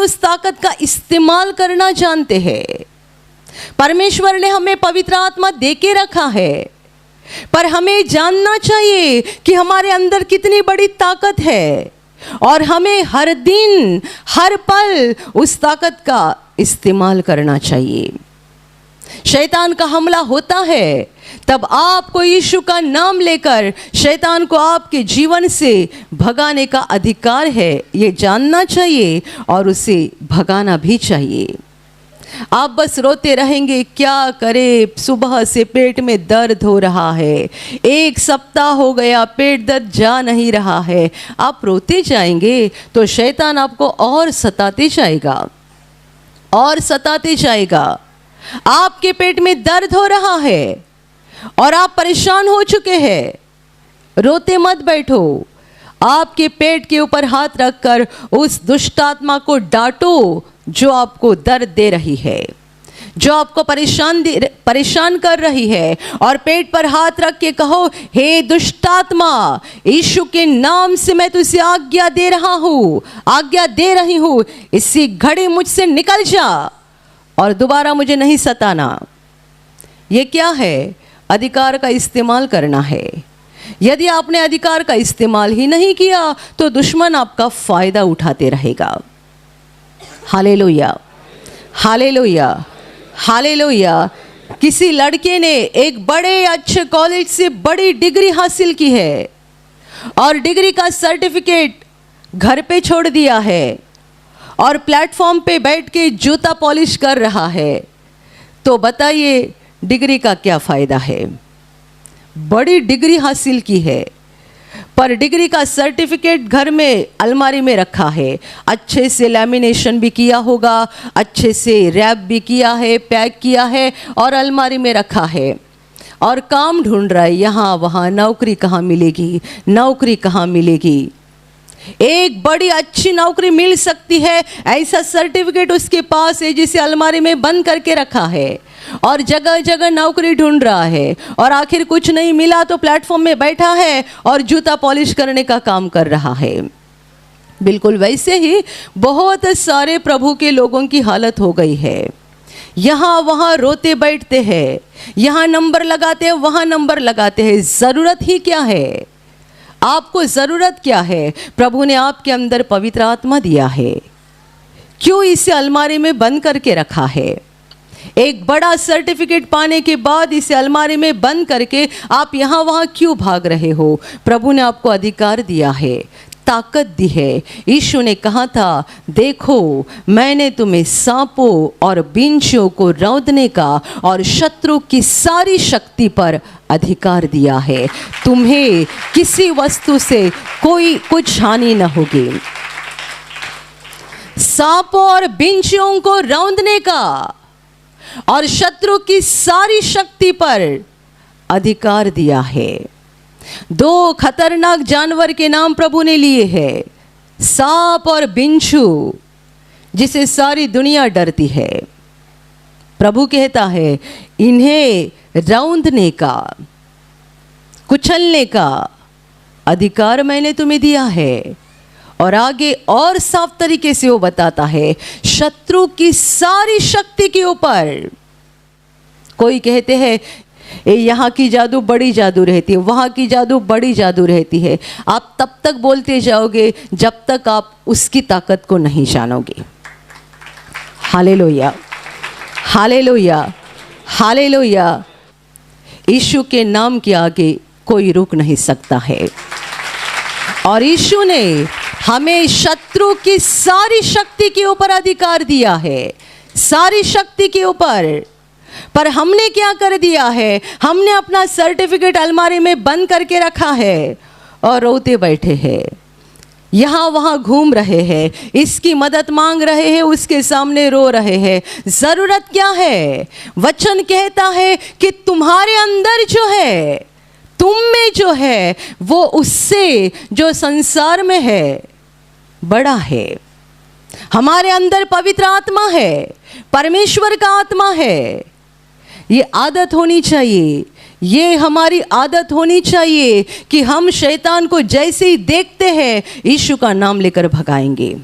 उस ताकत का इस्तेमाल करना जानते हैं। परमेश्वर ने हमें पवित्र आत्मा देके रखा है, पर हमें जानना चाहिए कि हमारे अंदर कितनी बड़ी ताकत है और हमें हर दिन हर पल उस ताकत का इस्तेमाल करना चाहिए। शैतान का हमला होता है तब आपको यीशु का नाम लेकर शैतान को आपके जीवन से भगाने का अधिकार है, ये जानना चाहिए और उसे भगाना भी चाहिए। आप बस रोते रहेंगे, क्या करे, सुबह से पेट में दर्द हो रहा है, एक सप्ताह हो गया पेट दर्द जा नहीं रहा है, आप रोते जाएंगे तो शैतान आपको और सताते जाएगा और सताते जाएगा। आपके पेट में दर्द हो रहा है और आप परेशान हो चुके हैं, रोते मत बैठो। आपके पेट के ऊपर हाथ रखकर उस दुष्ट आत्मा को डांटो जो आपको दर्द दे रही है, जो आपको परेशान कर रही है, और पेट पर हाथ रख के कहो, हे दुष्ट आत्मा, यीशु के नाम से मैं तुझे आज्ञा दे रहा हूँ, आज्ञा दे रही हूँ, इसी घड़ी मुझसे निकल जा और दोबारा मुझे नहीं सताना। ये क्या है? अधिकार का इस्तेमाल करना है। यदि आपने अधिकार का इस्तेमाल ही नहीं किया तो दुश्मन आपका फायदा उठाते रहेगा। Hallelujah, hallelujah, hallelujah. किसी लड़के ने एक बड़े अच्छे कॉलेज से बड़ी डिग्री हासिल की है और डिग्री का सर्टिफिकेट घर पे छोड़ दिया है और प्लेटफॉर्म पे बैठ के जूता पॉलिश कर रहा है, तो बताइए डिग्री का क्या फ़ायदा है? बड़ी डिग्री हासिल की है पर डिग्री का सर्टिफिकेट घर में अलमारी में रखा है, अच्छे से लैमिनेशन भी किया होगा, अच्छे से रैप भी किया है, पैक किया है और अलमारी में रखा है, और काम ढूंढ रहा है यहाँ वहाँ, नौकरी कहाँ मिलेगी, नौकरी कहाँ मिलेगी। एक बड़ी अच्छी नौकरी मिल सकती है, ऐसा सर्टिफिकेट उसके पास है जिसे अलमारी में बंद करके रखा है और जगह जगह नौकरी ढूंढ रहा है, और आखिर कुछ नहीं मिला तो प्लेटफॉर्म में बैठा है और जूता पॉलिश करने का काम कर रहा है। बिल्कुल वैसे ही बहुत सारे प्रभु के लोगों की हालत हो गई है। यहाँ वहाँ रोते बैठते हैं, यहाँ नंबर लगाते हैं, वहाँ नंबर लगाते हैं। ज़रूरत ही क्या है? आपको ज़रूरत क्या है? प्रभु ने आपके अंदर पवित्र आत्मा दिया है, क्यों इसे अलमारी में बंद करके रखा है? एक बड़ा सर्टिफिकेट पाने के बाद इसे अलमारी में बंद करके आप यहाँ वहाँ क्यों भाग रहे हो? प्रभु ने आपको अधिकार दिया है, ताकत दी है। यीशु ने कहा था, देखो मैंने तुम्हें सांपों और बिच्छुओं को रौंदने का और शत्रु की सारी शक्ति पर अधिकार दिया है, तुम्हें किसी वस्तु से कोई कुछ हानि न होगी। सांपों और बिच्छुओं को रौंदने का और शत्रु की सारी शक्ति पर अधिकार दिया है। दो खतरनाक जानवर के नाम प्रभु ने लिए हैं, सांप और बिच्छू, जिसे सारी दुनिया डरती है। प्रभु कहता है, इन्हें रौंदने का, कुचलने का अधिकार मैंने तुम्हें दिया है। और आगे और साफ तरीके से वो बताता है, शत्रु की सारी शक्ति के ऊपर। कोई कहते हैं यहाँ की जादू बड़ी जादू रहती है, वहाँ की जादू बड़ी जादू रहती है। आप तब तक बोलते जाओगे जब तक आप उसकी ताकत को नहीं जानोगे। Hallelujah, hallelujah, hallelujah. यीशु के नाम के आगे कोई रुक नहीं सकता है। और यीशु ने हमें शत्रु की सारी शक्ति के ऊपर अधिकार दिया है, सारी शक्ति के ऊपर। पर हमने क्या कर दिया है? हमने अपना सर्टिफिकेट अलमारी में बंद करके रखा है और रोते बैठे हैं, यहाँ वहाँ घूम रहे हैं, इसकी मदद मांग रहे हैं, उसके सामने रो रहे हैं। ज़रूरत क्या है? वचन कहता है कि तुम्हारे अंदर जो है, तुम में जो है, वो उससे जो संसार में है बड़ा है। हमारे अंदर पवित्र आत्मा है, परमेश्वर का आत्मा है। ये आदत होनी चाहिए, ये हमारी आदत होनी चाहिए कि हम शैतान को जैसे ही देखते हैं यीशु का नाम लेकर भगाएंगे।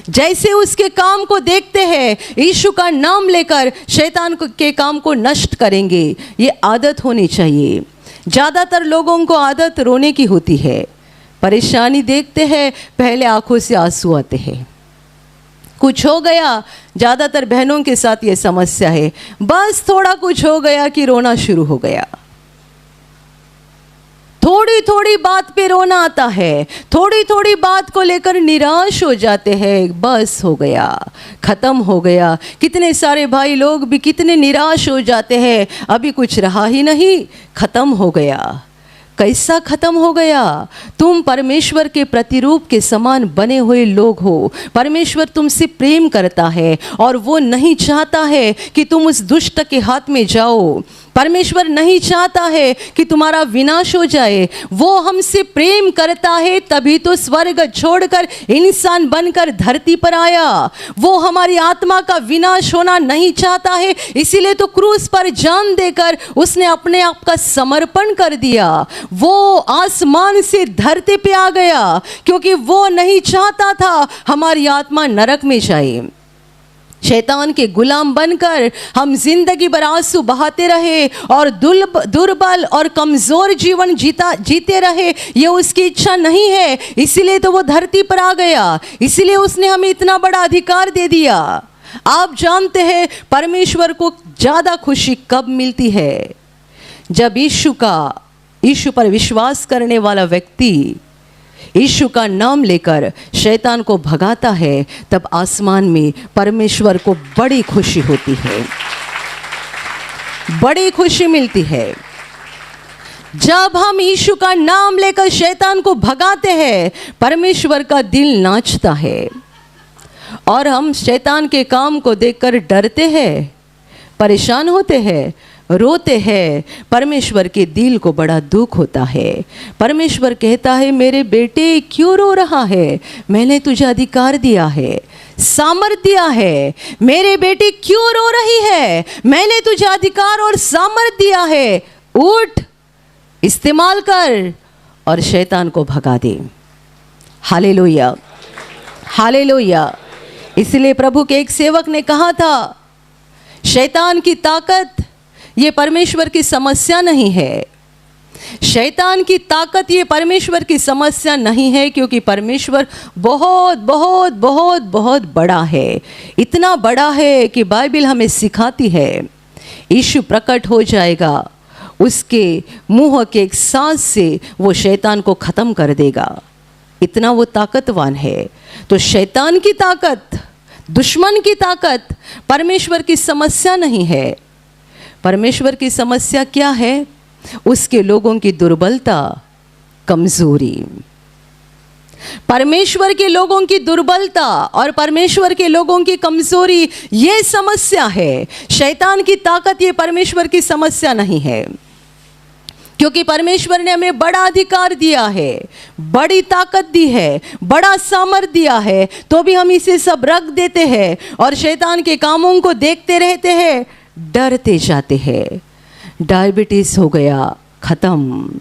जैसे उसके काम को देखते हैं, यीशु का नाम लेकर शैतान के काम को नष्ट करेंगे। ये आदत होनी चाहिए। ज़्यादातर लोगों को आदत रोने की होती है। परेशानी देखते हैं, पहले आंखों से आंसू आते हैं। कुछ हो गया, ज़्यादातर बहनों के साथ ये समस्या है, बस थोड़ा कुछ हो गया कि रोना शुरू हो गया। थोड़ी थोड़ी बात पे रोना आता है, थोड़ी थोड़ी बात को लेकर निराश हो जाते हैं, बस हो गया, ख़त्म हो गया। कितने सारे भाई लोग भी कितने निराश हो जाते हैं, अभी कुछ रहा ही नहीं, ख़त्म हो गया। कैसा ख़त्म हो गया? तुम परमेश्वर के प्रतिरूप के समान बने हुए लोग हो। परमेश्वर तुमसे प्रेम करता है और वो नहीं चाहता है कि तुम उस दुष्ट के हाथ में जाओ। परमेश्वर नहीं चाहता है कि तुम्हारा विनाश हो जाए। वो हमसे प्रेम करता है, तभी तो स्वर्ग छोड़कर इंसान बनकर धरती पर आया। वो हमारी आत्मा का विनाश होना नहीं चाहता है, इसीलिए तो क्रूस पर जान देकर उसने अपने आप का समर्पण कर दिया। वो आसमान से धरती पे आ गया क्योंकि वो नहीं चाहता था हमारी आत्मा नरक में जाए। शैतान के गुलाम बनकर हम जिंदगी भर आंसू बहाते रहे और दुर्बल और कमज़ोर जीवन जीते रहे, ये उसकी इच्छा नहीं है। इसीलिए तो वो धरती पर आ गया, इसीलिए उसने हमें इतना बड़ा अधिकार दे दिया। आप जानते हैं परमेश्वर को ज़्यादा खुशी कब मिलती है? जब यीशु पर विश्वास करने वाला व्यक्ति यीशु का नाम लेकर शैतान को भगाता है, तब आसमान में परमेश्वर को बड़ी खुशी होती है, बड़ी खुशी मिलती है। जब हम यीशु का नाम लेकर शैतान को भगाते हैं, परमेश्वर का दिल नाचता है और हम शैतान के काम को देखकर डरते हैं, परेशान होते हैं, रोते हैं। परमेश्वर के दिल को बड़ा दुख होता है। परमेश्वर कहता है, मेरे बेटे क्यों रो रहा है? मैंने तुझे अधिकार दिया है, सामर्थ दिया है। मेरे बेटे क्यों रो रही है? मैंने तुझे अधिकार और सामर्थ दिया है। उठ, इस्तेमाल कर और शैतान को भगा दे। Hallelujah, hallelujah. इसलिए प्रभु के एक सेवक ने कहा था, शैतान की ताकत ये परमेश्वर की समस्या नहीं है। शैतान की ताकत ये परमेश्वर की समस्या नहीं है, क्योंकि परमेश्वर बहुत बहुत बहुत बहुत बड़ा है। इतना बड़ा है कि बाइबल हमें सिखाती है यीशु प्रकट हो जाएगा, उसके मुंह के एक सांस से वो शैतान को ख़त्म कर देगा। इतना वो ताकतवान है। तो शैतान की ताकत, दुश्मन की ताकत परमेश्वर की समस्या नहीं है। परमेश्वर की समस्या क्या है? उसके लोगों की दुर्बलता, कमजोरी। परमेश्वर के लोगों की दुर्बलता और परमेश्वर के लोगों की कमजोरी, ये समस्या है। शैतान की ताकत ये परमेश्वर की समस्या नहीं है, क्योंकि परमेश्वर ने हमें बड़ा अधिकार दिया है, बड़ी ताकत दी है, बड़ा सामर्थ्य दिया है, तो भी हम इसे सब रख देते हैं और शैतान के कामों को देखते रहते हैं, डरते जाते हैं। डायबिटीज हो गया, खत्म।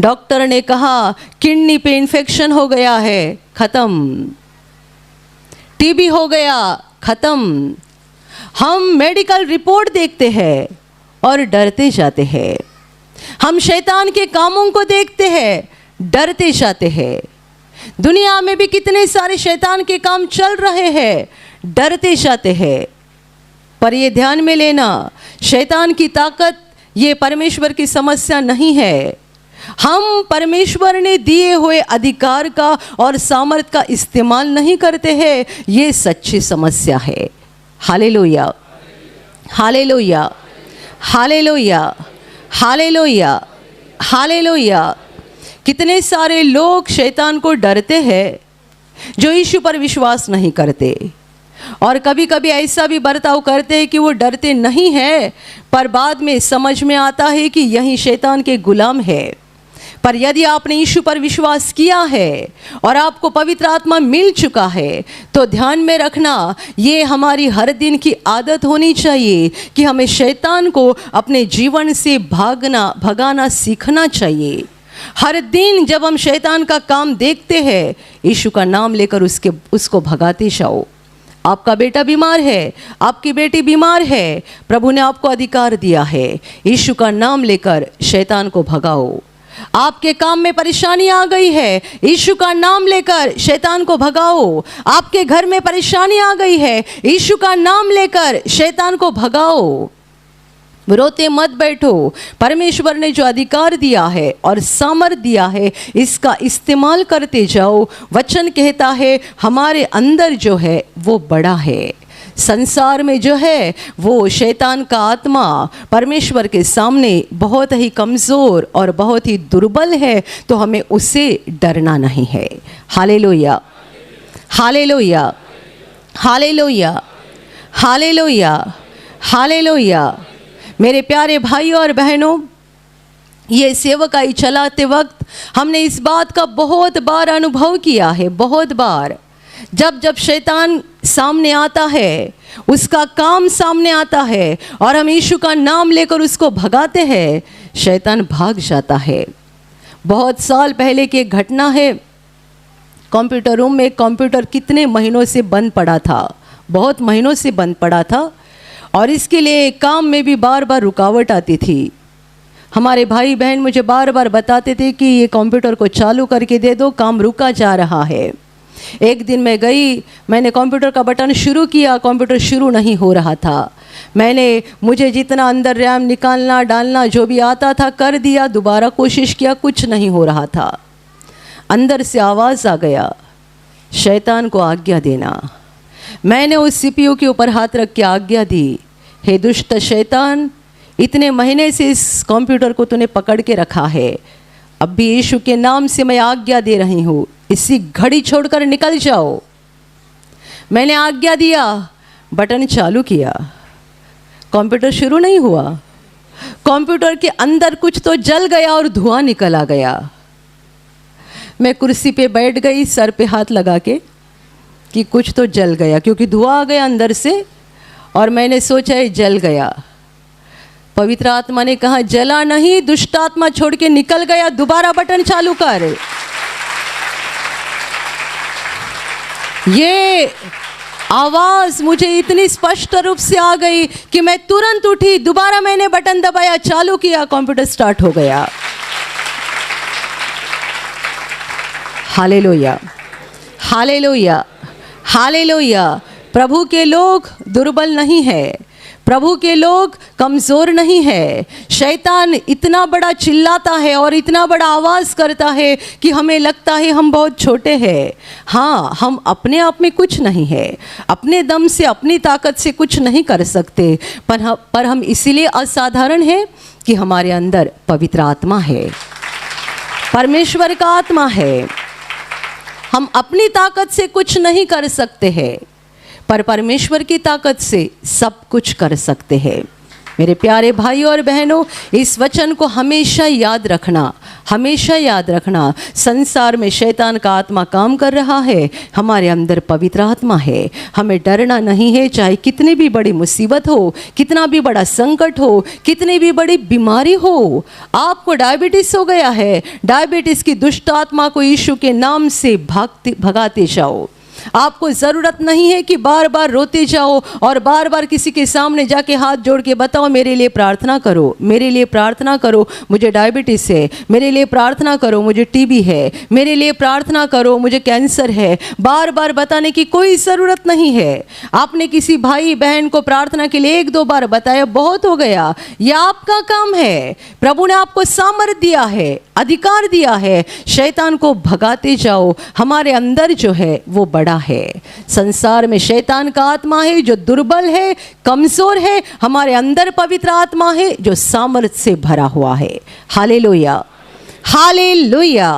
डॉक्टर ने कहा किडनी पे इन्फेक्शन हो गया है, खत्म। टीबी हो गया, खत्म। हम मेडिकल रिपोर्ट देखते हैं और डरते जाते हैं। हम शैतान के कामों को देखते हैं, डरते जाते हैं। दुनिया में भी कितने सारे शैतान के काम चल रहे हैं, डरते जाते हैं। पर ये ध्यान में लेना, शैतान की ताकत ये परमेश्वर की समस्या नहीं है। हम परमेश्वर ने दिए हुए अधिकार का और सामर्थ का इस्तेमाल नहीं करते हैं, ये सच्ची समस्या है। Hallelujah, hallelujah, hallelujah, hallelujah, hallelujah. कितने सारे लोग शैतान को डरते हैं जो यीशु पर विश्वास नहीं करते, और कभी कभी ऐसा भी बर्ताव करते हैं कि वो डरते नहीं हैं, पर बाद में समझ में आता है कि यही शैतान के गुलाम है। पर यदि आपने यीशु पर विश्वास किया है और आपको पवित्र आत्मा मिल चुका है, तो ध्यान में रखना, ये हमारी हर दिन की आदत होनी चाहिए कि हमें शैतान को अपने जीवन से भगाना सीखना चाहिए। हर दिन जब हम शैतान का काम देखते हैं, यीशु का नाम लेकर उसको भगाते जाओ। आपका बेटा बीमार है, आपकी बेटी बीमार है, प्रभु ने आपको अधिकार दिया है, यीशु का नाम लेकर शैतान को भगाओ। आपके काम में परेशानी आ गई है, यीशु का नाम लेकर शैतान को भगाओ। आपके घर में परेशानी आ गई है, यीशु का नाम लेकर शैतान को भगाओ। रोते मत बैठो। परमेश्वर ने जो अधिकार दिया है और सामर्थ दिया है, इसका इस्तेमाल करते जाओ। वचन कहता है हमारे अंदर जो है वो बड़ा है। संसार में जो है वो शैतान का आत्मा परमेश्वर के सामने बहुत ही कमज़ोर और बहुत ही दुर्बल है, तो हमें उससे डरना नहीं है। Hallelujah, hallelujah, hallelujah, hallelujah, hallelujah. मेरे प्यारे भाइयों और बहनों, ये सेवकाई चलाते वक्त हमने इस बात का बहुत बार अनुभव किया है। बहुत बार जब जब शैतान सामने आता है, उसका काम सामने आता है और हम यीशु का नाम लेकर उसको भगाते हैं, शैतान भाग जाता है। बहुत साल पहले की एक घटना है। कंप्यूटर रूम में कंप्यूटर कितने महीनों से बंद पड़ा था, बहुत महीनों से बंद पड़ा था, और इसके लिए काम में भी बार बार रुकावट आती थी। हमारे भाई बहन मुझे बार बार बताते थे कि ये कंप्यूटर को चालू करके दे दो, काम रुका जा रहा है। एक दिन मैं गई, मैंने कंप्यूटर का बटन शुरू किया, कंप्यूटर शुरू नहीं हो रहा था। मुझे जितना अंदर रैम निकालना डालना जो भी आता था कर दिया, दोबारा कोशिश किया, कुछ नहीं हो रहा था। अंदर से आवाज़ आ गया, शैतान को आज्ञा देना। मैंने उस सीपीयू के ऊपर हाथ रख के आज्ञा दी, हे दुष्ट शैतान, इतने महीने से इस कंप्यूटर को तूने पकड़ के रखा है, अब भी यीशु के नाम से मैं आज्ञा दे रही हूँ, इसी घड़ी छोड़कर निकल जाओ। मैंने आज्ञा दिया, बटन चालू किया, कंप्यूटर शुरू नहीं हुआ। कंप्यूटर के अंदर कुछ तो जल गया और धुआं निकल आ गया। मैं कुर्सी पे बैठ गई, सर पे हाथ लगा के कि कुछ तो जल गया, क्योंकि धुआं आ गया अंदर से, और मैंने सोचा ये जल गया। पवित्र आत्मा ने कहा जला नहीं, दुष्ट आत्मा छोड़ के निकल गया, दोबारा बटन चालू कर। ये आवाज़ मुझे इतनी स्पष्ट रूप से आ गई कि मैं तुरंत उठी, दोबारा मैंने बटन दबाया, चालू किया, कंप्यूटर स्टार्ट हो गया। Hallelujah, hallelujah, hallelujah. प्रभु के लोग दुर्बल नहीं है, प्रभु के लोग कमज़ोर नहीं है। शैतान इतना बड़ा चिल्लाता है और इतना बड़ा आवाज़ करता है कि हमें लगता है हम बहुत छोटे हैं। हाँ, हम अपने आप में कुछ नहीं है, अपने दम से अपनी ताकत से कुछ नहीं कर सकते, पर हम इसीलिए असाधारण हैं कि हमारे अंदर पवित्र आत्मा है, परमेश्वर का आत्मा है। हम अपनी ताकत से कुछ नहीं कर सकते हैं, पर परमेश्वर की ताकत से सब कुछ कर सकते हैं। मेरे प्यारे भाइयों और बहनों, इस वचन को हमेशा याद रखना, हमेशा याद रखना। संसार में शैतान का आत्मा काम कर रहा है, हमारे अंदर पवित्र आत्मा है। हमें डरना नहीं है, चाहे कितनी भी बड़ी मुसीबत हो, कितना भी बड़ा संकट हो, कितनी भी बड़ी बीमारी हो। आपको डायबिटीज़ हो गया है, डायबिटीज़ की दुष्ट आत्मा को यीशु के नाम से भगाते जाओ। आपको ज़रूरत नहीं है कि बार बार रोते जाओ और बार बार किसी के सामने जाके हाथ जोड़ के बताओ मेरे लिए प्रार्थना करो, मेरे लिए प्रार्थना करो, मुझे डायबिटीज़ है, मेरे लिए प्रार्थना करो, मुझे टीबी है, मेरे लिए प्रार्थना करो, मुझे कैंसर है। बार बार बताने की कोई ज़रूरत नहीं है। आपने किसी भाई बहन को प्रार्थना के लिए 1-2 बार बताया, बहुत हो गया। यह आपका काम है। प्रभु ने आपको सामर्थ दिया है, अधिकार दिया है, शैतान को भगाते जाओ। हमारे अंदर जो है वो बड़ा है। संसार में शैतान का आत्मा है जो दुर्बल है, कमजोर है। हमारे अंदर पवित्र आत्मा है जो सामर्थ से भरा हुआ है। Hallelujah, hallelujah.